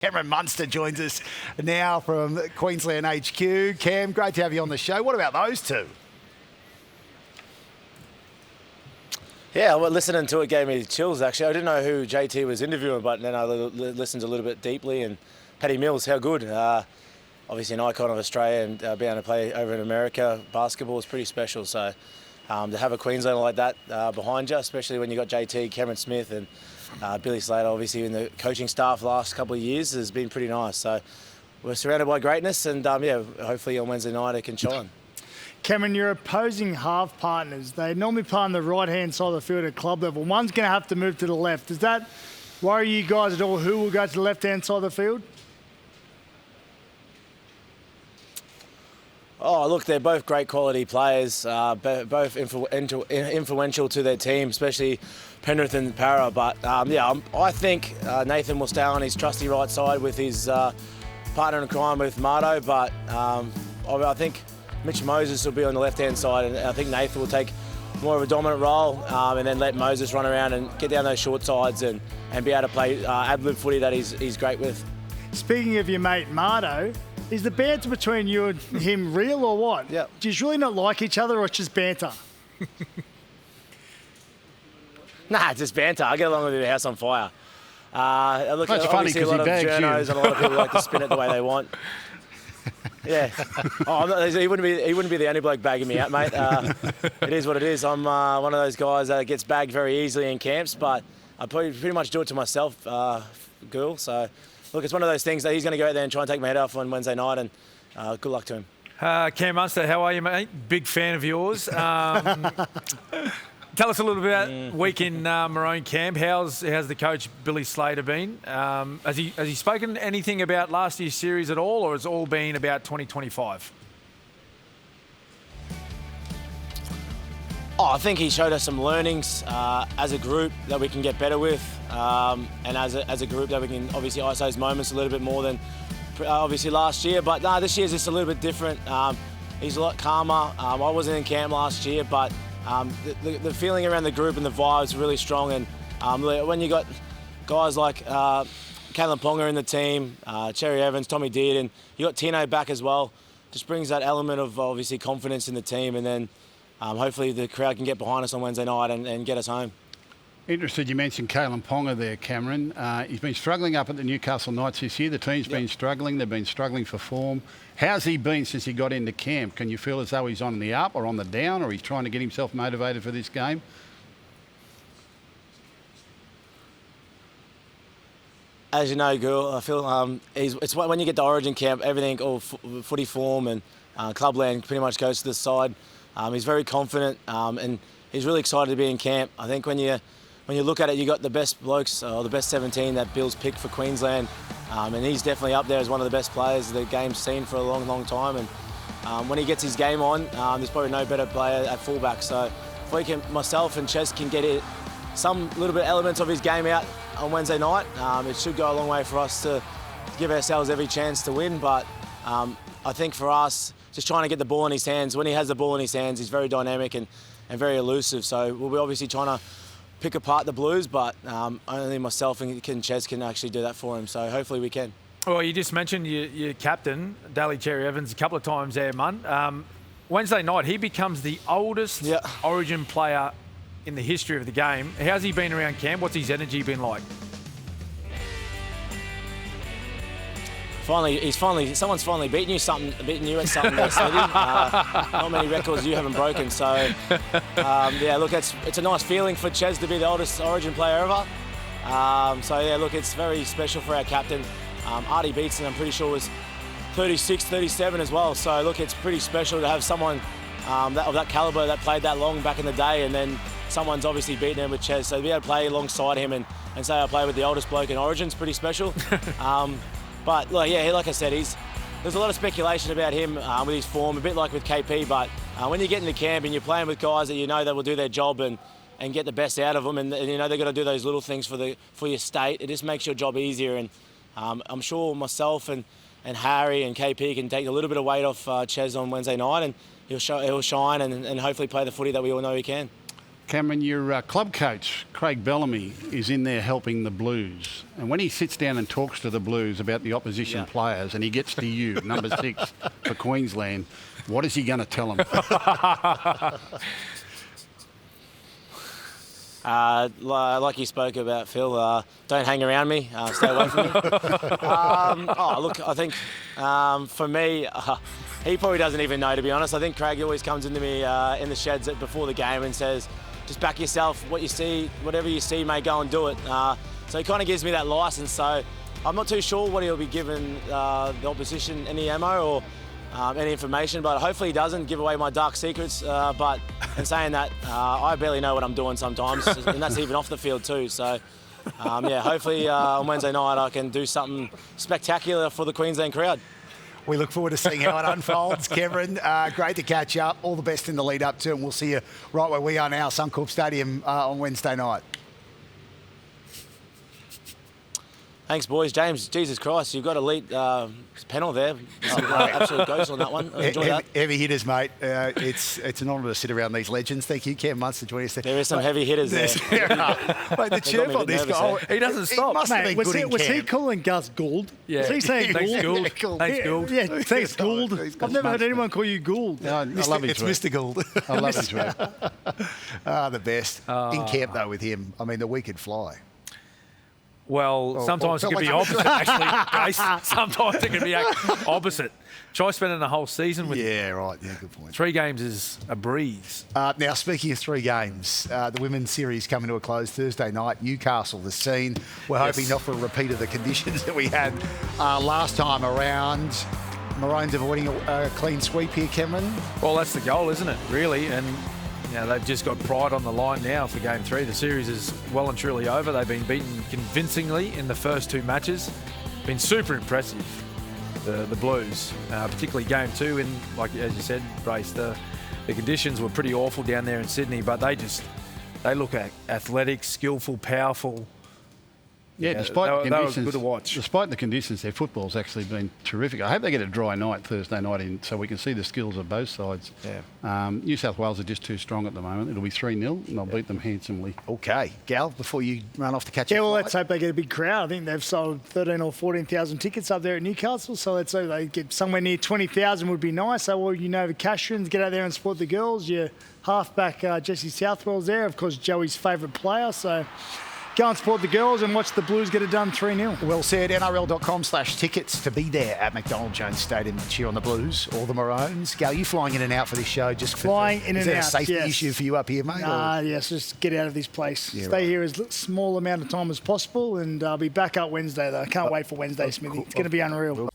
Cameron Munster joins us now from Queensland HQ. Cam, great to have you on the show. What about those two? Yeah, well, listening to it gave me chills, actually. I didn't know who JT was interviewing, but then I listened a little bit deeply. And Paddy Mills, how good. Obviously an icon of Australia, and being able to play over in America, basketball is pretty special. So to have a Queenslander like that behind you, especially when you got JT, Cameron Smith and Billy Slater, obviously in the coaching staff the last couple of years, has been pretty nice. So we're surrounded by greatness, and yeah, hopefully on Wednesday night it can shine. Cameron, your opposing half partners, they normally play on the right-hand side of the field at club level. One's going to have to move to the left. Does that worry you guys at all? Who will go to the left-hand side of the field? Oh, look, they're both great quality players, both influential to their team, especially Penrith and Para. But yeah, I think Nathan will stay on his trusty right side with his partner in crime with Marto. But I think Mitch Moses will be on the left-hand side, and I think Nathan will take more of a dominant role and then let Moses run around and get down those short sides and be able to play ad-lib footy that he's great with. Speaking of your mate Marto, is the banter between you and him real or what? Yeah. Do you really not like each other, or it's just banter? Nah, it's just banter. I get along with the house on fire. Look, That's funny obviously a lot of journos and a lot of people like to spin it the way they want. Yeah. He wouldn't be the only bloke bagging me out, mate. It is what it is. I'm one of those guys that gets bagged very easily in camps, but I pretty much do it to myself, girl. So, look, it's one of those things that he's going to go out there and try and take my head off on Wednesday night, and good luck to him. Cam Munster, how are you, mate? Big fan of yours. Tell us a little bit about week in Maroon camp. How's the coach Billy Slater been? Has he spoken anything about last year's series at all, or has it all been about 2025? I think he showed us some learnings as a group that we can get better with, and as a group that we can obviously ice those moments a little bit more than obviously last year. But this year's just a little bit different. He's a lot calmer. I wasn't in camp last year, but the feeling around the group and the vibe's really strong. And when you got guys like Kalyn Ponga in the team, Cherry-Evans, Tommy Dearden, you got Tino back as well, just brings that element of obviously confidence in the team, and then hopefully the crowd can get behind us on Wednesday night and get us home. Interested you mentioned Kalyn Ponga there, Cameron. He's been struggling up at the Newcastle Knights this year. The team's been struggling. They've been struggling for form. How's he been since he got into camp? Can you feel as though he's on the up or on the down, or he's trying to get himself motivated for this game? As you know, girl, I feel it's when you get to Origin camp, everything, all footy form and clubland pretty much goes to the side. He's very confident and he's really excited to be in camp. I think when you look at it, you got the best blokes, or the best 17 that Bill's picked for Queensland, and he's definitely up there as one of the best players the game's seen for a long, long time. And when he gets his game on, there's probably no better player at fullback. So if myself and Ches can get some little bit elements of his game out on Wednesday night, it should go a long way for us to give ourselves every chance to win. But I think for us, just trying to get the ball in his hands. When he has the ball in his hands, he's very dynamic and very elusive. So we'll be obviously trying to pick apart the Blues, but only myself and Ches can actually do that for him. So hopefully we can. Well, you just mentioned your captain, Daly Cherry-Evans, a couple of times there, Mun. Wednesday night, he becomes the oldest Origin player in the history of the game. How's he been around camp? What's his energy been like? Someone's finally beaten you at something there, Sadie. Not many records you haven't broken. So, yeah, look, it's a nice feeling for Ches to be the oldest Origin player ever. So, yeah, look, it's very special for our captain. Artie Beetson, I'm pretty sure, was 36, 37 as well. So, look, it's pretty special to have someone of that calibre that played that long back in the day, and then someone's obviously beaten him with Ches. So to be able to play alongside him and say I play with the oldest bloke in Origin's pretty special. But yeah, like I said, there's a lot of speculation about him with his form, a bit like with KP. But when you get into camp and you're playing with guys that you know that will do their job and get the best out of them, and you know they're going to do those little things for your state, it just makes your job easier. And I'm sure myself and Harry and KP can take a little bit of weight off Ches on Wednesday night, and he'll shine and hopefully play the footy that we all know he can. Cameron, your club coach, Craig Bellamy, is in there helping the Blues. And when he sits down and talks to the Blues about the opposition players and he gets to you, number 6 for Queensland, what is he going to tell them? Like you spoke about, Phil, don't hang around me, stay away from me. Look, I think for me, he probably doesn't even know, to be honest. I think Craig always comes into me in the sheds before the game and says, just back yourself, what you see, whatever you see, mate, go and do it. So he kind of gives me that license. So I'm not too sure what he'll be giving the opposition, any ammo or any information, but hopefully he doesn't give away my dark secrets. But in saying that, I barely know what I'm doing sometimes, and that's even off the field too. So hopefully on Wednesday night I can do something spectacular for the Queensland crowd. We look forward to seeing how it unfolds, Cameron. Great to catch up. All the best in the lead up to, and we'll see you right where we are now, Suncorp Stadium, on Wednesday night. Thanks, boys. James, Jesus Christ, you've got elite panel there. Absolute ghost on that one. I enjoy that. Heavy hitters, mate. It's an honour to sit around these legends. Thank you, Cam Munster, joining us. There is some heavy hitters there. Mate, the chirp on this guy. He doesn't stop. Mate, was he calling Gus Gould? Yeah. Was he saying Thanks, Gould? Gould. Thanks, Gould. Yeah, thanks, Gould. I've never heard anyone call you Gould. I love his It's Mr. Gould. I love his work. The best. In camp, though, with him, I mean, the week could fly. Well, sometimes it can be opposite, actually, Grace. Sometimes it can be opposite. Try spending a whole season with him. Yeah, right. Yeah, good point. 3 games is a breeze. Now, speaking of 3 games, the women's series coming to a close Thursday night. Newcastle, the scene. We're hoping not for a repeat of the conditions that we had last time around. Maroons avoiding a clean sweep here, Cameron. Well, that's the goal, isn't it, really? And they've just got pride on the line now for Game 3. The series is well and truly over. They've been beaten convincingly in the first 2 matches. Been super impressive, the Blues, particularly Game 2. And like as you said, Brace, the conditions were pretty awful down there in Sydney, but they look athletic, skillful, powerful. Yeah, despite the conditions, they were good to watch. Despite the conditions, their football's actually been terrific. I hope they get a dry night Thursday night so we can see the skills of both sides. Yeah. New South Wales are just too strong at the moment. It'll be 3-0 and they'll beat them handsomely. Okay. Gal, before you run off to catch well, let's hope they get a big crowd. I think they've sold 13 or 14,000 tickets up there at Newcastle, so let's hope they get somewhere near 20,000 would be nice. So, the Cashians, get out there and support the girls. Your halfback, Jesse Southwell's there, of course, Joey's favourite player, so go and support the girls and watch the Blues get it done 3-0. Well said. NRL.com/tickets to be there at McDonald Jones Stadium to cheer on the Blues or the Maroons. Gal, you flying in and out for this show? Just flying in and out. Is there a safety issue for you up here, mate? Yes, just get out of this place. Stay here as small amount of time as possible, and I'll be back up Wednesday, though. I can't wait for Wednesday, Smithy. It's going to be unreal.